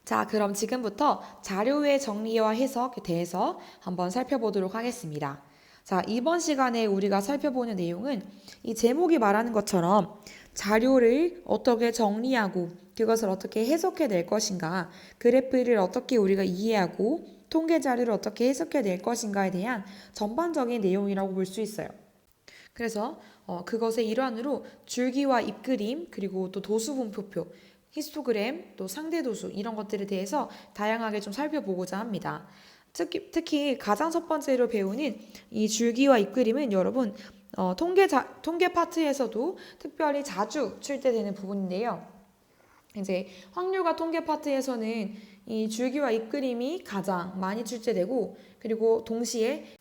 자, 그럼 지금부터 자료의 정리와 해석에 대해서 한번 살펴보도록 하겠습니다. 자, 이번 시간에 우리가 살펴보는 내용은 이 제목이 말하는 것처럼 자료를 어떻게 정리하고 그것을 어떻게 해석해 낼 것인가, 그래프를 어떻게 우리가 이해하고 통계 자료를 어떻게 해석해 낼 것인가에 대한 전반적인 내용이라고 볼 수 있어요. 그래서 그것의 일환으로 줄기와 잎그림 그리고 또 도수분포표, 히스토그램, 또 상대도수 이런 것들에 대해서 다양하게 좀 살펴보고자 합니다. 특히 가장 첫 번째로 배우는 이 줄기와 잎그림은 여러분 통계 파트에서도 특별히 자주 출제되는 부분인데요. 이제 확률과 통계 파트에서는 이 줄기와 잎그림이 가장 많이 출제되고 그리고 동시에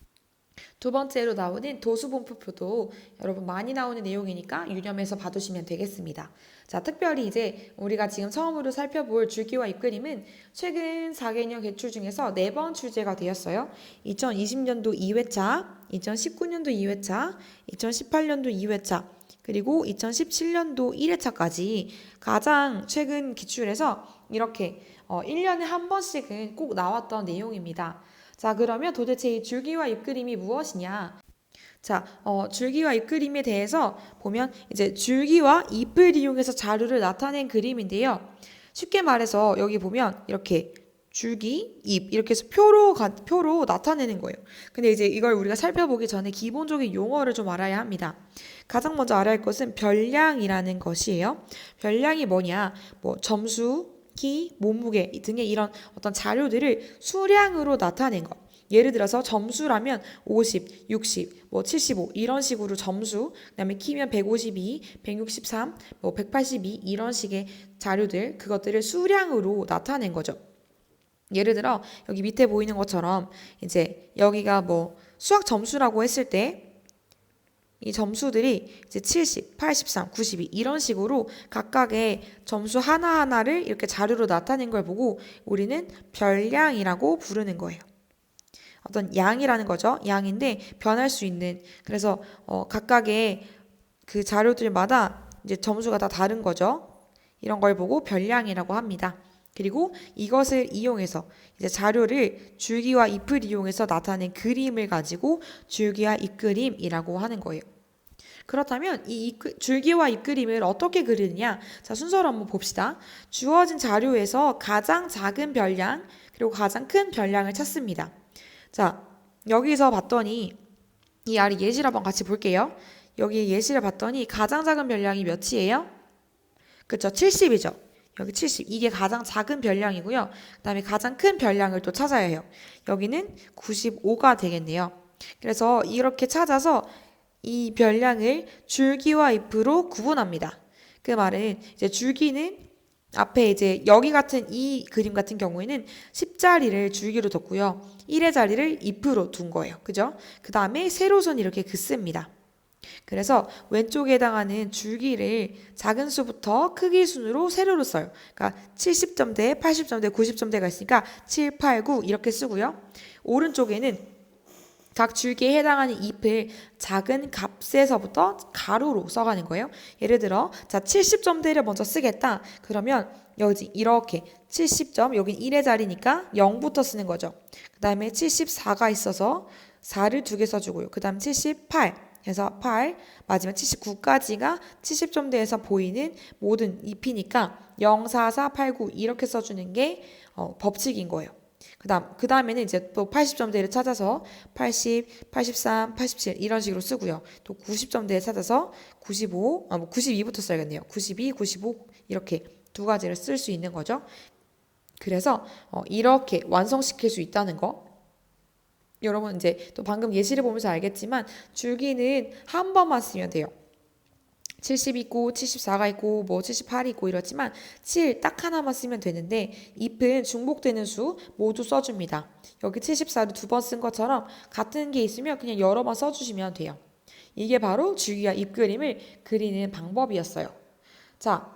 두 번째로 나오는 도수분포표도 여러분 많이 나오는 내용이니까 유념해서 봐두시면 되겠습니다. 자, 특별히 이제 우리가 지금 처음으로 살펴볼 줄기와 잎그림은 최근 4개년 개출 중에서 4번 출제가 되었어요. 2020년도 2회차, 2019년도 2회차, 2018년도 2회차, 그리고 2017년도 1회차까지 가장 최근 기출에서 이렇게 1년에 한 번씩은 꼭 나왔던 내용입니다. 자, 그러면 도대체 이 줄기와 잎그림이 무엇이냐? 자, 줄기와 잎그림에 대해서 보면 이제 줄기와 잎을 이용해서 자료를 나타낸 그림인데요. 쉽게 말해서 여기 보면 이렇게 줄기, 잎 이렇게 해서 표로 나타내는 거예요. 근데 이제 이걸 우리가 살펴보기 전에 기본적인 용어를 좀 알아야 합니다. 가장 먼저 알아야 할 것은 별량이라는 것이에요. 별량이 뭐냐? 뭐 점수, 키, 몸무게 등의 이런 어떤 자료들을 수량으로 나타낸 것. 예를 들어서 점수라면 50, 60, 뭐 75 이런 식으로 점수, 그다음에 키면 152, 163, 뭐 182 이런 식의 자료들 그것들을 수량으로 나타낸 거죠. 예를 들어 여기 밑에 보이는 것처럼 이제 여기가 뭐 수학 점수라고 했을 때 이 점수들이 이제 70, 83, 92 이런 식으로 각각의 점수 하나하나를 이렇게 자료로 나타낸 걸 보고 우리는 별량이라고 부르는 거예요. 어떤 양이라는 거죠. 양인데 변할 수 있는. 그래서 각각의 그 자료들마다 이제 점수가 다 다른 거죠. 이런 걸 보고 별량이라고 합니다. 그리고 이것을 이용해서 이제 자료를 줄기와 잎을 이용해서 나타낸 그림을 가지고 줄기와 잎그림이라고 하는 거예요. 그렇다면 이 줄기와 잎그림을 어떻게 그리느냐? 자, 순서로 한번 봅시다. 주어진 자료에서 가장 작은 별량 그리고 가장 큰 별량을 찾습니다. 자, 여기서 봤더니 이 아래 예시를 한번 같이 볼게요. 여기 예시를 봤더니 가장 작은 별량이 몇이에요? 그쵸, 70이죠. 여기 70. 이게 가장 작은 별량이고요. 그 다음에 가장 큰 별량을 또 찾아야 해요. 여기는 95가 되겠네요. 그래서 이렇게 찾아서 이 별량을 줄기와 잎으로 구분합니다. 그 말은 이제 줄기는 앞에 이제 여기 같은 이 그림 같은 경우에는 10자리를 줄기로 뒀고요. 1의 자리를 잎으로 둔 거예요. 그죠? 그 다음에 세로선 이렇게 긋습니다. 그래서 왼쪽에 해당하는 줄기를 작은 수부터 크기 순으로 세로로 써요. 그러니까 70점대, 80점대, 90점대가 있으니까 7, 8, 9 이렇게 쓰고요. 오른쪽에는 각 줄기에 해당하는 잎을 작은 값에서부터 가로로 써가는 거예요. 예를 들어 자 70점대를 먼저 쓰겠다. 그러면 여기 이렇게 70점 여긴 1의 자리니까 0부터 쓰는 거죠. 그 다음에 74가 있어서 4를 2개 써주고요. 그 다음 78 해서 8 마지막 79까지가 70점대에서 보이는 모든 잎이니까 0, 4, 4, 8, 9 이렇게 써주는 게 법칙인 거예요. 그 다음에는 이제 또 80점대를 찾아서 80, 83, 87 이런 식으로 쓰고요. 또 90점대를 찾아서 95, 뭐 92부터 써야겠네요. 92, 95 이렇게 두 가지를 쓸 수 있는 거죠. 그래서 이렇게 완성시킬 수 있다는 거. 여러분 이제 또 방금 예시를 보면서 알겠지만 줄기는 한 번만 쓰면 돼요. 70 있고 74가 있고 뭐 78이 있고 이렇지만 7 딱 하나만 쓰면 되는데 잎은 중복되는 수 모두 써줍니다. 여기 74를 두 번 쓴 것처럼 같은 게 있으면 그냥 여러 번 써주시면 돼요. 이게 바로 줄기와 잎 그림을 그리는 방법이었어요. 자,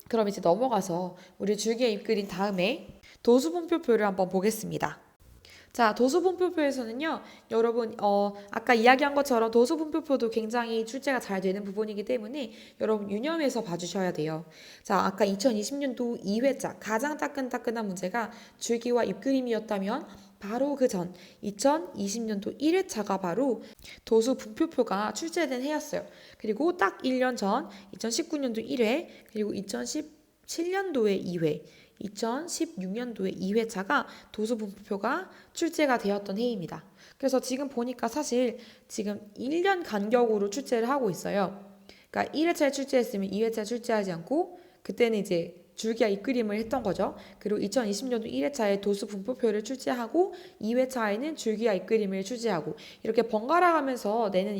그럼 이제 넘어가서 우리 줄기와 잎 그린 다음에 도수분표표를 한번 보겠습니다. 자, 도수분표표에서는요, 여러분, 아까 이야기한 것처럼 도수분표표도 굉장히 출제가 잘 되는 부분이기 때문에 여러분 유념해서 봐주셔야 돼요. 자, 아까 2020년도 2회차 가장 따끈따끈한 문제가 줄기와 잎그림이었다면 바로 그 전 2020년도 1회차가 바로 도수분표표가 출제된 해였어요. 그리고 딱 1년 전 2019년도 1회, 그리고 2017년도에 2회, 2016년도에 2회차가 도수분표가 출제가 되었던 해입니다. 그래서 지금 보니까 사실 지금 1년 간격으로 출제를 하고 있어요. 그러니까 1회차에 출제했으면 2회차에 출제하지 않고 그때는 이제 줄기와 잎그림을 했던 거죠. 그리고 2020년도 1회차에 도수분포표를 출제하고 2회차에는 줄기와 잎그림을 출제하고 이렇게 번갈아 가면서 내는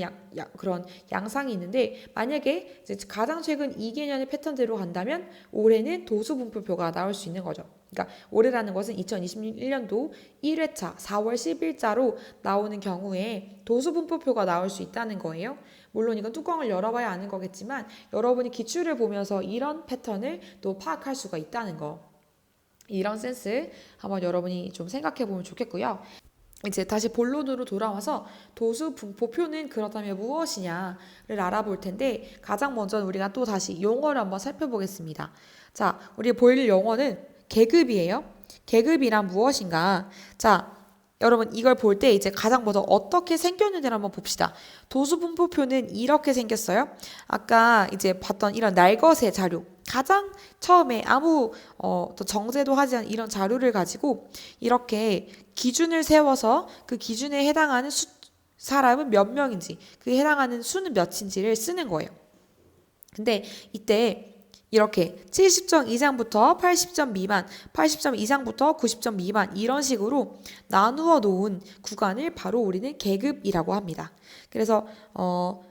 그런 양상이 있는데 만약에 이제 가장 최근 2개년의 패턴대로 간다면 올해는 도수분포표가 나올 수 있는 거죠. 그러니까 올해라는 것은 2021년도 1회차 4월 10일자로 나오는 경우에 도수분포표가 나올 수 있다는 거예요. 물론 이건 뚜껑을 열어봐야 아는 거겠지만 여러분이 기출을 보면서 이런 패턴을 또 파악할 수가 있다는 거. 이런 센스 한번 여러분이 좀 생각해 보면 좋겠고요. 이제 다시 본론으로 돌아와서 도수분포표는 그렇다면 무엇이냐를 알아볼 텐데 가장 먼저 우리가 또 다시 용어를 한번 살펴보겠습니다. 자, 우리 보일 용어는 계급이에요. 계급이란 무엇인가? 자, 여러분 이걸 볼 때 이제 가장 먼저 어떻게 생겼는지를 한번 봅시다. 도수분포표는 이렇게 생겼어요. 아까 이제 봤던 이런 날것의 자료, 가장 처음에 아무 또 정제도 하지 않은 이런 자료를 가지고 이렇게 기준을 세워서 그 기준에 해당하는 사람은 몇 명인지, 그 해당하는 수는 몇인지를 쓰는 거예요. 근데 이때 이렇게 70점 이상부터 80점 미만, 80점 이상부터 90점 미만 이런 식으로 나누어 놓은 구간을 바로 우리는 계급이라고 합니다. 그래서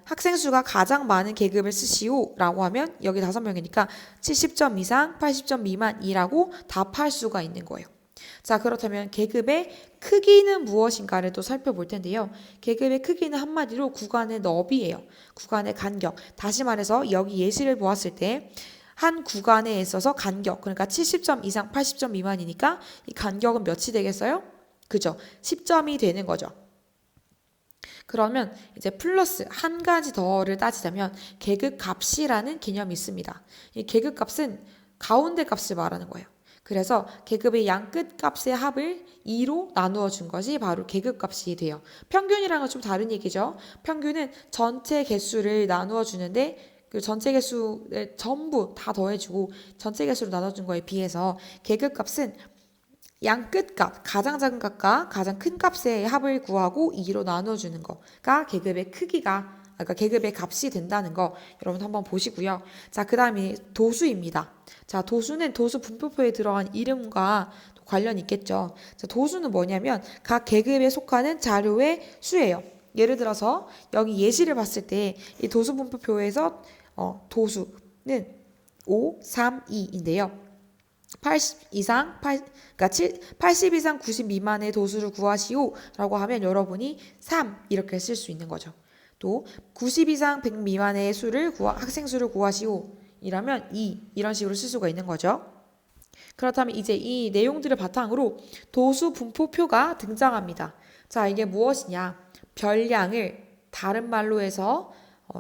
학생 수가 가장 많은 계급을 쓰시오라고 하면 여기 5명이니까 70점 이상, 80점 미만이라고 답할 수가 있는 거예요. 자, 그렇다면 계급의 크기는 무엇인가를 또 살펴볼 텐데요. 계급의 크기는 한마디로 구간의 너비예요. 구간의 간격. 다시 말해서 여기 예시를 보았을 때 한 구간에 있어서 간격, 그러니까 70점 이상 80점 미만이니까 이 간격은 몇이 되겠어요? 그죠? 10점이 되는 거죠. 그러면 이제 플러스 한 가지 더를 따지자면 계급값이라는 개념이 있습니다. 이 계급값은 가운데 값을 말하는 거예요. 그래서 계급의 양 끝 값의 합을 2로 나누어 준 것이 바로 계급값이 돼요. 평균이랑은 좀 다른 얘기죠. 평균은 전체 개수를 나누어 주는데 그 전체 개수를 전부 다 더해주고 전체 개수로 나눠준 거에 비해서 계급값은 양 끝값, 가장 작은 값과 가장 큰 값의 합을 구하고 2로 나눠주는 거가 계급의 크기가, 그러니까 계급의 값이 된다는 거 여러분 한번 보시고요. 자, 그 다음에 도수입니다. 자, 도수는 도수 분포표에 들어간 이름과 관련이 있겠죠. 자, 도수는 뭐냐면 각 계급에 속하는 자료의 수예요. 예를 들어서 여기 예시를 봤을 때 이 도수 분포표에서 도수는 5, 3, 2인데요. 80 이상, 그러니까 80 이상 90 미만의 도수를 구하시오라고 하면 여러분이 3 이렇게 쓸 수 있는 거죠. 또 90 이상 100 미만의 학생 수를 구하시오 이라면 2 이런 식으로 쓸 수가 있는 거죠. 그렇다면 이제 이 내용들을 바탕으로 도수 분포표가 등장합니다. 자, 이게 무엇이냐? 별량을 다른 말로 해서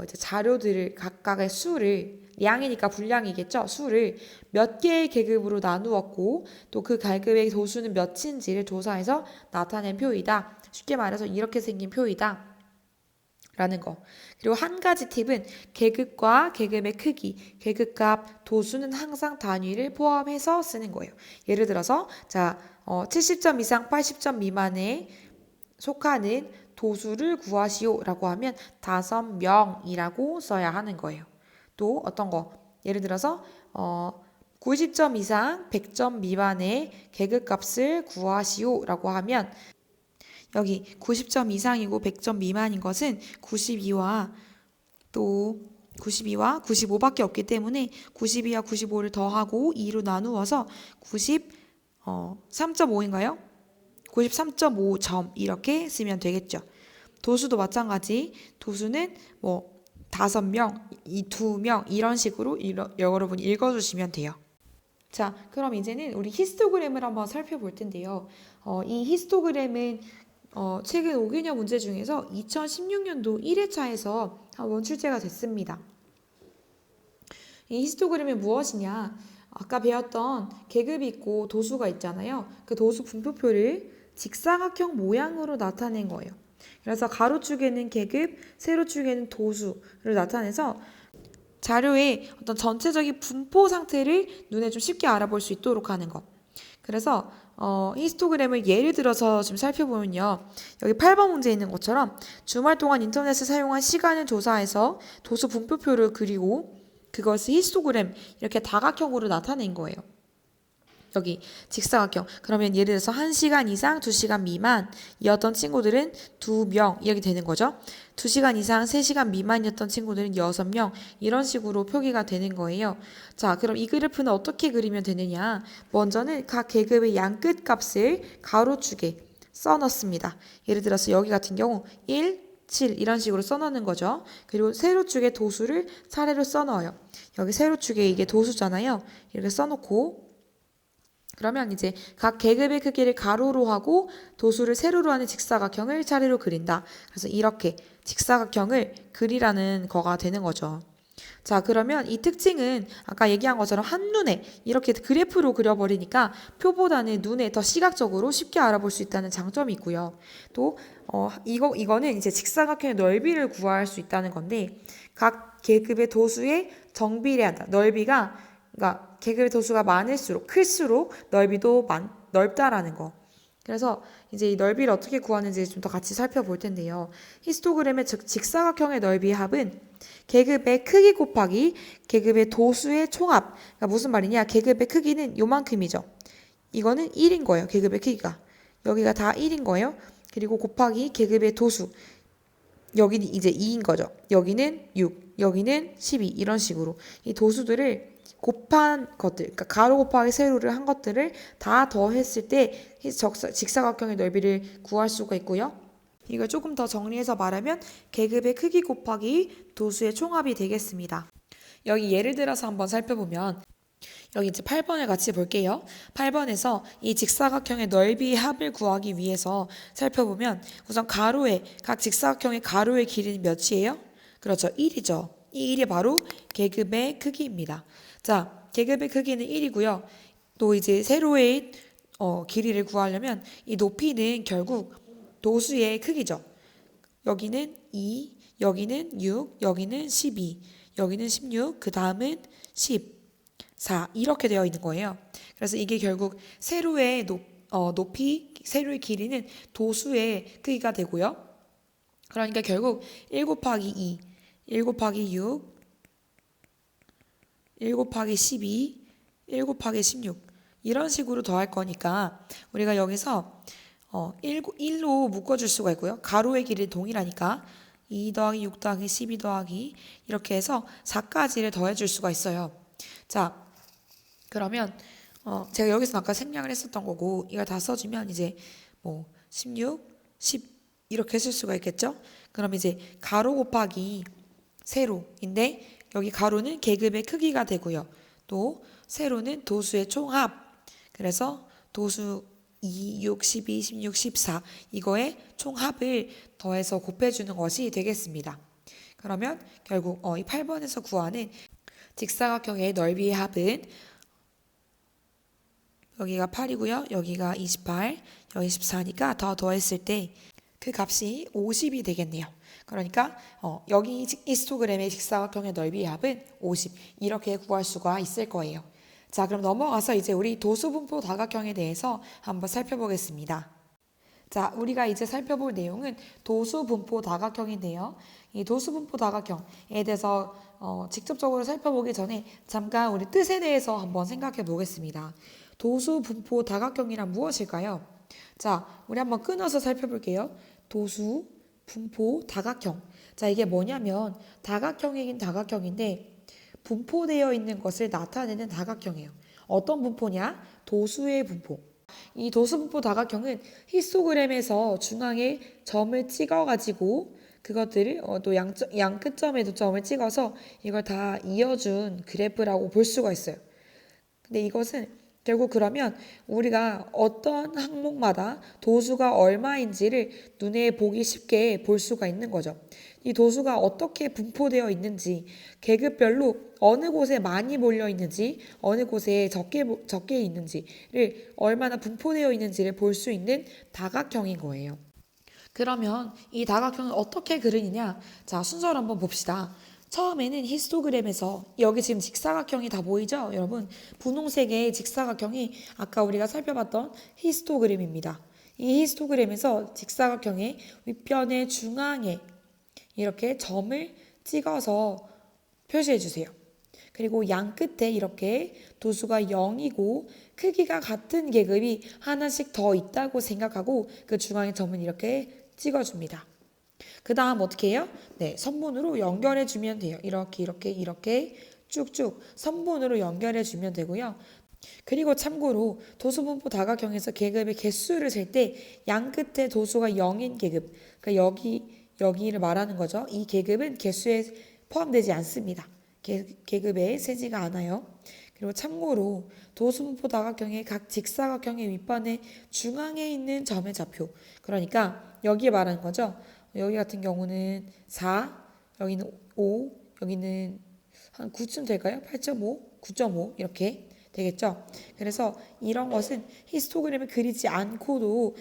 이제 자료들을 각각의 수를 양이니까 분량이겠죠. 수를 몇 개의 계급으로 나누었고 또 그 계급의 도수는 몇인지를 조사해서 나타낸 표이다. 쉽게 말해서 이렇게 생긴 표이다. 라는 거. 그리고 한 가지 팁은 계급과 계급의 크기, 계급값, 도수는 항상 단위를 포함해서 쓰는 거예요. 예를 들어서 자, 70점 이상 80점 미만에 속하는 도수를 구하시오라고 하면 5명이라고 써야 하는 거예요. 또 어떤 거? 예를 들어서 90점 이상 100점 미만의 계급값을 구하시오라고 하면 여기 90점 이상이고 100점 미만인 것은 92와 95밖에 없기 때문에 92와 95를 더하고 2로 나누어서 3.5인가요? 93.5점 이렇게 쓰면 되겠죠. 도수도 마찬가지. 도수는 5명, 2명 이런 식으로 여러분이 읽어주시면 돼요. 자, 그럼 이제는 우리 히스토그램을 한번 살펴볼 텐데요. 이 히스토그램은 최근 5개년 문제 중에서 2016년도 1회차에서 한번 출제가 됐습니다. 이 히스토그램이 무엇이냐? 아까 배웠던 계급이 있고 도수가 있잖아요. 그 도수 분포표를 직사각형 모양으로 나타낸 거예요. 그래서 가로축에는 계급, 세로축에는 도수를 나타내서 자료의 어떤 전체적인 분포 상태를 눈에 좀 쉽게 알아볼 수 있도록 하는 것. 그래서 히스토그램을 예를 들어서 좀 살펴보면요. 여기 8번 문제에 있는 것처럼 주말 동안 인터넷을 사용한 시간을 조사해서 도수 분포표를 그리고 그것을 히스토그램 이렇게 다각형으로 나타낸 거예요. 여기 직사각형. 그러면 예를 들어서 1시간 이상, 2시간 미만이었던 친구들은 2명 이렇게 되는 거죠. 2시간 이상, 3시간 미만이었던 친구들은 6명 이런 식으로 표기가 되는 거예요. 자, 그럼 이 그래프는 어떻게 그리면 되느냐? 먼저는 각 계급의 양끝 값을 가로축에 써넣습니다. 예를 들어서 여기 같은 경우 1, 7 이런 식으로 써넣는 거죠. 그리고 세로축에 도수를 차례로 써넣어요. 여기 세로축에 이게 도수잖아요. 이렇게 써놓고 그러면 이제 각 계급의 크기를 가로로 하고 도수를 세로로 하는 직사각형을 차례로 그린다. 그래서 이렇게 직사각형을 그리라는 거가 되는 거죠. 자, 그러면 이 특징은 아까 얘기한 것처럼 한눈에 이렇게 그래프로 그려버리니까 표보다는 눈에 더 시각적으로 쉽게 알아볼 수 있다는 장점이 있고요. 또 이거는 이제 직사각형의 넓이를 구할 수 있다는 건데 각 계급의 도수의 정비례한다. 그러니까 계급의 도수가 많을수록 클수록 넓이도 넓다라는 거. 그래서 이제 이 넓이를 어떻게 구하는지 좀 더 같이 살펴볼 텐데요. 히스토그램의 즉 직사각형의 넓이의 합은 계급의 크기 곱하기 계급의 도수의 총합. 그러니까 무슨 말이냐? 계급의 크기는 요만큼이죠. 이거는 1인 거예요. 계급의 크기가. 여기가 다 1인 거예요. 그리고 곱하기 계급의 도수. 여기는 이제 2인 거죠. 여기는 6, 여기는 12 이런 식으로 이 도수들을 곱한 것들, 그러니까 가로 곱하기 세로를 한 것들을 다 더했을 때 직사각형의 넓이를 구할 수가 있고요. 이걸 조금 더 정리해서 말하면 계급의 크기 곱하기 도수의 총합이 되겠습니다. 여기 예를 들어서 한번 살펴보면 여기 이제 8번을 같이 볼게요. 8번에서 이 직사각형의 넓이의 합을 구하기 위해서 살펴보면 우선 각 직사각형의 가로의 길이는 몇이에요? 그렇죠. 1이죠. 이 1이 바로 계급의 크기입니다. 자, 계급의 크기는 1이고요. 또 이제 세로의 길이를 구하려면 이 높이는 결국 도수의 크기죠. 여기는 2, 여기는 6, 여기는 12, 여기는 16, 그 다음은 10, 4 이렇게 되어 있는 거예요. 그래서 이게 결국 세로의 높이, 세로의 길이는 도수의 크기가 되고요. 그러니까 결국 1 곱하기 2, 1 곱하기 6, 1 곱하기 12, 1 곱하기 16 이런 식으로 더할 거니까 우리가 여기서 1로 묶어줄 수가 있고요. 가로의 길이 동일하니까 2 더하기 6 더하기 12 더하기 이렇게 해서 4까지를 더해줄 수가 있어요. 자, 그러면 제가 여기서 아까 생략을 했었던 거고 이걸 다 써주면 이제 뭐 16, 10 이렇게 쓸 수가 있겠죠? 그럼 이제 가로 곱하기 세로인데 여기 가로는 계급의 크기가 되고요. 또 세로는 도수의 총합. 그래서 도수 2, 6, 12, 16, 14 이거의 총합을 더해서 곱해주는 것이 되겠습니다. 그러면 결국 이 8번에서 구하는 직사각형의 넓이의 합은 여기가 8이고요. 여기가 28, 여기 14니까 더 더했을 때 그 값이 50이 되겠네요. 그러니까 여기 히스토그램의 직사각형의 넓이의 합은 50 이렇게 구할 수가 있을 거예요. 자, 그럼 넘어가서 이제 우리 도수분포 다각형에 대해서 한번 살펴보겠습니다. 자, 우리가 이제 살펴볼 내용은 도수분포 다각형인데요. 이 도수분포 다각형에 대해서 직접적으로 살펴보기 전에 잠깐 우리 뜻에 대해서 한번 생각해 보겠습니다. 도수분포 다각형이란 무엇일까요? 자, 우리 한번 끊어서 살펴볼게요. 도수, 분포, 다각형. 자, 이게 뭐냐면 다각형이긴 다각형인데 분포되어 있는 것을 나타내는 다각형이에요. 어떤 분포냐? 도수의 분포. 이 도수분포 다각형은 히스토그램에서 중앙에 점을 찍어가지고 그것들을 또 양끝점에도 점을 찍어서 이걸 다 이어준 그래프라고 볼 수가 있어요. 근데 이것은 결국 그러면 우리가 어떤 항목마다 도수가 얼마인지를 눈에 보기 쉽게 볼 수가 있는 거죠. 이 도수가 어떻게 분포되어 있는지, 계급별로 어느 곳에 많이 몰려 있는지, 어느 곳에 적게 있는지를 얼마나 분포되어 있는지를 볼 수 있는 다각형인 거예요. 그러면 이 다각형을 어떻게 그리느냐? 자, 순서를 한번 봅시다. 처음에는 히스토그램에서 여기 지금 직사각형이 다 보이죠? 여러분, 분홍색의 직사각형이 아까 우리가 살펴봤던 히스토그램입니다. 이 히스토그램에서 직사각형의 윗변의 중앙에 이렇게 점을 찍어서 표시해 주세요. 그리고 양 끝에 이렇게 도수가 0이고 크기가 같은 계급이 하나씩 더 있다고 생각하고 그 중앙에 점은 이렇게 찍어줍니다. 그 다음 어떻게 해요? 네, 선분으로 연결해 주면 돼요. 이렇게 쭉쭉 선분으로 연결해 주면 되고요. 그리고 참고로 도수분포 다각형에서 계급의 개수를 셀 때 양 끝에 도수가 0인 계급, 그러니까 여기를 말하는 거죠. 이 계급은 개수에 포함되지 않습니다. 계급에 세지가 않아요. 그리고 참고로 도수분포 다각형의 각 직사각형의 윗반의 중앙에 있는 점의 좌표, 그러니까 여기에 말하는 거죠. 여기 같은 경우는 4, 여기는 5, 여기는 한 9쯤 될까요? 8.5, 9.5 이렇게 되겠죠. 그래서 이런 것은 히스토그램을 그리지 않고도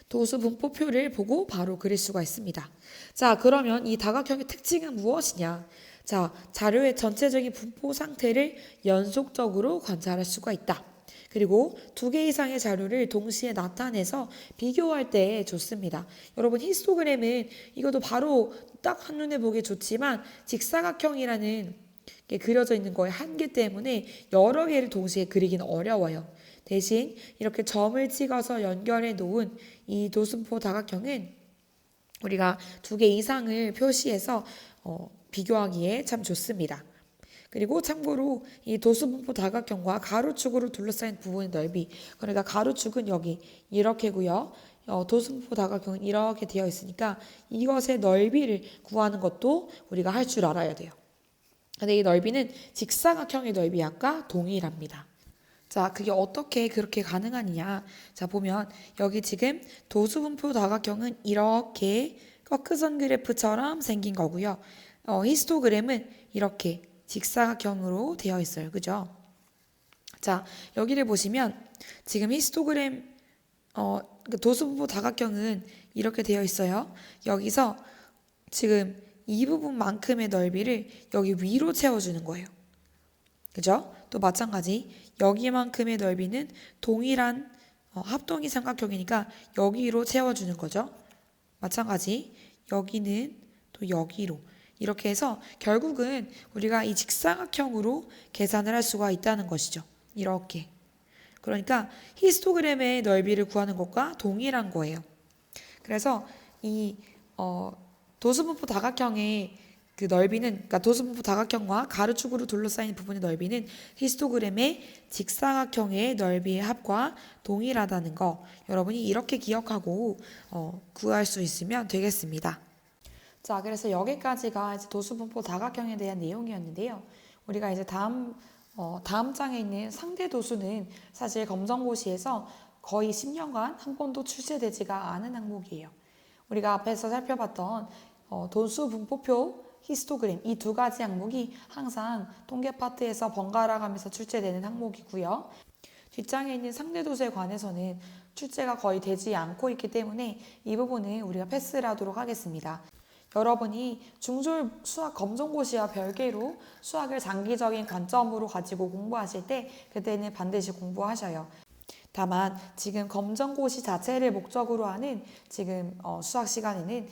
도수 분포표를 보고 바로 그릴 수가 있습니다. 자, 그러면 이 다각형의 특징은 무엇이냐? 자, 자료의 전체적인 분포 상태를 연속적으로 관찰할 수가 있다. 그리고 두 개 이상의 자료를 동시에 나타내서 비교할 때 좋습니다. 여러분, 히스토그램은 이것도 바로 딱 한눈에 보기 좋지만 직사각형이라는 게 그려져 있는 거에 한계 때문에 여러 개를 동시에 그리기는 어려워요. 대신 이렇게 점을 찍어서 연결해 놓은 이 도수분포 다각형은 우리가 두 개 이상을 표시해서 비교하기에 참 좋습니다. 그리고 참고로 이 도수분포 다각형과 가로축으로 둘러싸인 부분의 넓이, 그러니까 가로축은 여기 이렇게고요. 도수분포 다각형은 이렇게 되어 있으니까 이것의 넓이를 구하는 것도 우리가 할 줄 알아야 돼요. 근데 이 넓이는 직사각형의 넓이약과 동일합니다. 자, 그게 어떻게 그렇게 가능하냐? 자, 보면 여기 지금 도수분포 다각형은 이렇게 꺾으선 그래프처럼 생긴 거고요. 히스토그램은 이렇게 직사각형으로 되어 있어요. 그죠? 자, 여기를 보시면 지금 히스토그램 도수분포 다각형은 이렇게 되어 있어요. 여기서 지금 이 부분만큼의 넓이를 여기 위로 채워주는 거예요. 그죠? 또 마찬가지 여기만큼의 넓이는 동일한 합동이 삼각형이니까 여기로 채워주는 거죠. 마찬가지 여기는 또 여기로 이렇게 해서 결국은 우리가 이 직사각형으로 계산을 할 수가 있다는 것이죠. 이렇게. 그러니까 히스토그램의 넓이를 구하는 것과 동일한 거예요. 그래서 이 도수분포 다각형의 그 넓이는, 그러니까 도수분포 다각형과 가로축으로 둘러싸인 부분의 넓이는 히스토그램의 직사각형의 넓이의 합과 동일하다는 거 여러분이 이렇게 기억하고 구할 수 있으면 되겠습니다. 자, 그래서 여기까지가 이제 도수분포 다각형에 대한 내용이었는데요. 우리가 이제 다음 장에 있는 상대 도수는 사실 검정고시에서 거의 10년간 한 번도 출제되지가 않은 항목이에요. 우리가 앞에서 살펴봤던 도수 분포표, 히스토그램 이 두 가지 항목이 항상 통계 파트에서 번갈아 가면서 출제되는 항목이고요. 뒷장에 있는 상대도수에 관해서는 출제가 거의 되지 않고 있기 때문에 이 부분은 우리가 패스를 하도록 하겠습니다. 여러분이 중졸 수학 검정고시와 별개로 수학을 장기적인 관점으로 가지고 공부하실 때 그때는 반드시 공부하셔요. 다만 지금 검정고시 자체를 목적으로 하는 지금 수학 시간에는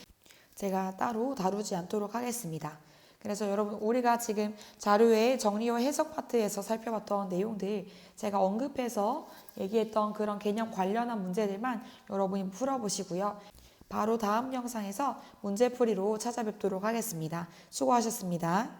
제가 따로 다루지 않도록 하겠습니다. 그래서 여러분 우리가 지금 자료의 정리와 해석 파트에서 살펴봤던 내용들 제가 언급해서 얘기했던 그런 개념 관련한 문제들만 여러분이 풀어보시고요. 바로 다음 영상에서 문제풀이로 찾아뵙도록 하겠습니다. 수고하셨습니다.